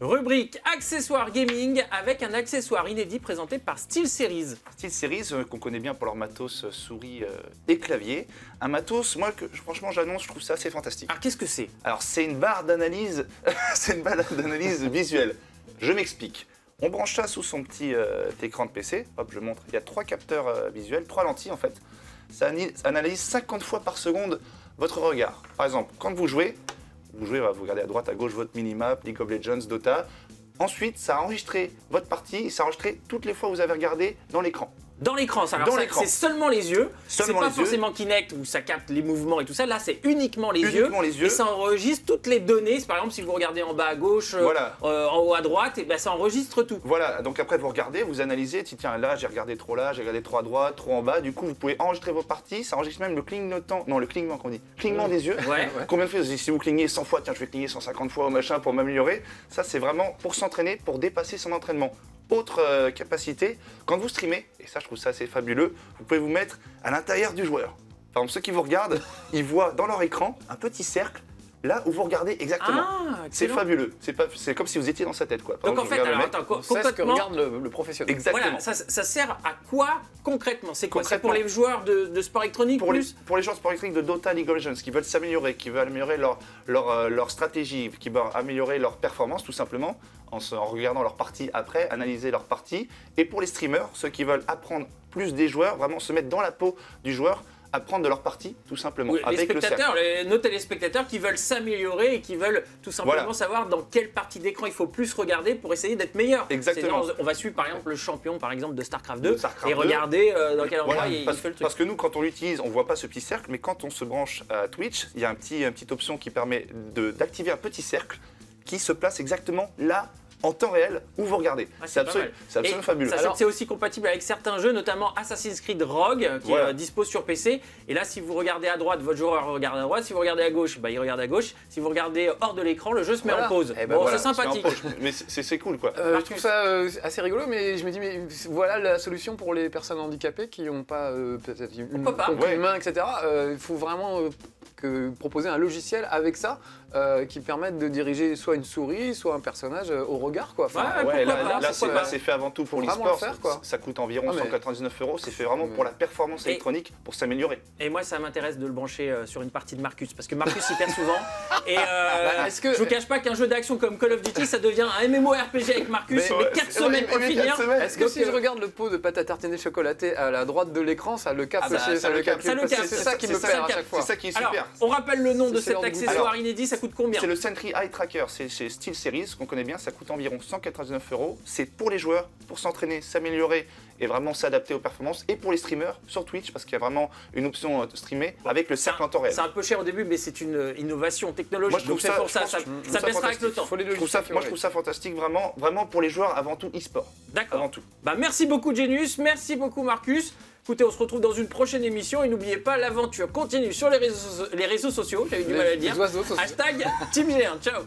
Rubrique accessoires gaming avec un accessoire inédit présenté par SteelSeries. SteelSeries, qu'on connaît bien pour leur matos souris et clavier. Un matos, moi, que franchement j'annonce, je trouve ça assez fantastique. Alors qu'est-ce que c'est? Alors c'est une barre d'analyse c'est une barre d'analyse visuelle. Je m'explique. On branche ça sous son petit écran de PC. Hop, je montre. Il y a 3 capteurs visuels, 3 lentilles en fait. Ça analyse 50 fois par seconde votre regard. Par exemple, quand vous jouez, vous regardez à droite, à gauche votre minimap, League of Legends, Dota. Ensuite, ça a enregistré votre partie, ça a enregistré toutes les fois où vous avez regardé dans l'écran. Dans l'écran, c'est seulement les yeux. C'est pas forcément Kinect où ça capte les mouvements et tout ça. Là, c'est uniquement les yeux. Et ça enregistre toutes les données. Par exemple, si vous regardez en bas à gauche, en haut à droite, et ben, ça enregistre tout. Voilà, donc après vous regardez, vous analysez. Tiens, là, j'ai regardé trop là, j'ai regardé trop à droite, trop en bas. Du coup, vous pouvez enregistrer vos parties. Ça enregistre même le clignotant. Non, le clignement qu'on dit. Clignement des yeux. Ouais. Combien de fois, si vous clignez 100 fois, tiens, je vais cligner 150 fois au machin pour m'améliorer. Ça, c'est vraiment pour s'entraîner, pour dépasser son entraînement. Autre capacité, quand vous streamez, et ça je trouve ça assez fabuleux, vous pouvez vous mettre à l'intérieur du joueur. Par exemple, ceux qui vous regardent, ils voient dans leur écran un petit cercle, là où vous regardez exactement. C'est fabuleux, c'est comme si vous étiez dans sa tête, quoi. Donc en fait, alors attends, c'est ce que regarde le professionnel. Exactement. Voilà, ça sert à quoi concrètement? C'est quoi? C'est pour les joueurs de sport électronique pour les joueurs de sport électronique de Dota, League of Legends, qui veulent s'améliorer, qui veulent améliorer leur stratégie, qui veulent améliorer leur performance tout simplement, en regardant leur partie après, analyser leur partie. Et pour les streamers, ceux qui veulent apprendre plus des joueurs, vraiment se mettre dans la peau du joueur, apprendre de leur partie tout simplement. Oui, avec nos téléspectateurs qui veulent s'améliorer et qui veulent tout simplement savoir dans quelle partie d'écran il faut plus regarder pour essayer d'être meilleur. Exactement. On va suivre par exemple le champion par exemple de StarCraft 2 et regarder dans quel endroit il fait le truc. Parce que nous quand on l'utilise on voit pas ce petit cercle, mais quand on se branche à Twitch, il y a une petite option qui permet d'activer un petit cercle qui se place exactement là en temps réel où vous regardez. C'est absolument fabuleux. C'est aussi compatible avec certains jeux, notamment Assassin's Creed Rogue, qui dispose sur PC. Et là, si vous regardez à droite, votre joueur regarde à droite. Si vous regardez à gauche, bah, il regarde à gauche. Si vous regardez hors de l'écran, le jeu se met en pause. C'est sympathique. Mais c'est cool, quoi. Je trouve ça assez rigolo, mais je me dis, mais voilà la solution pour les personnes handicapées qui n'ont pas peut-être une main, etc. Il faut vraiment proposer un logiciel avec ça qui permette de diriger soit une souris, soit un personnage au regard, quoi. Là, c'est fait avant tout pour l'e-sport. Ça coûte environ 199 €. C'est fait vraiment pour la performance électronique, pour s'améliorer. Et moi, ça m'intéresse de le brancher sur une partie de Marcus, parce que Marcus y perd souvent. Et je vous cache pas qu'un jeu d'action comme Call of Duty, ça devient un MMORPG avec Marcus. Mais 4 semaines pour finir. Est-ce que si je regarde le pot de pâte à tartiner chocolatée à la droite de l'écran, ça le capte? C'est ça qui me perd à chaque fois. C'est ça qui est super. On rappelle le nom de cet accessoire inédit, ça coûte combien? C'est le Sentry Eye Tracker, c'est chez SteelSeries, qu'on connaît bien, ça coûte environ 199 €. C'est pour les joueurs, pour s'entraîner, s'améliorer et vraiment s'adapter aux performances. Et pour les streamers sur Twitch, parce qu'il y a vraiment une option de streamer avec le cercle en temps réel. C'est un peu cher au début, mais c'est une innovation technologique. Donc c'est pour ça baissera avec le temps. Moi je trouve ça fantastique, vraiment pour les joueurs avant tout e-sport. D'accord. Avant tout. Bah, merci beaucoup Genius, merci beaucoup Marcus. Écoutez, on se retrouve dans une prochaine émission et n'oubliez pas, l'aventure continue sur les réseaux sociaux, j'ai eu du mal à le dire. #TeamG1, ciao.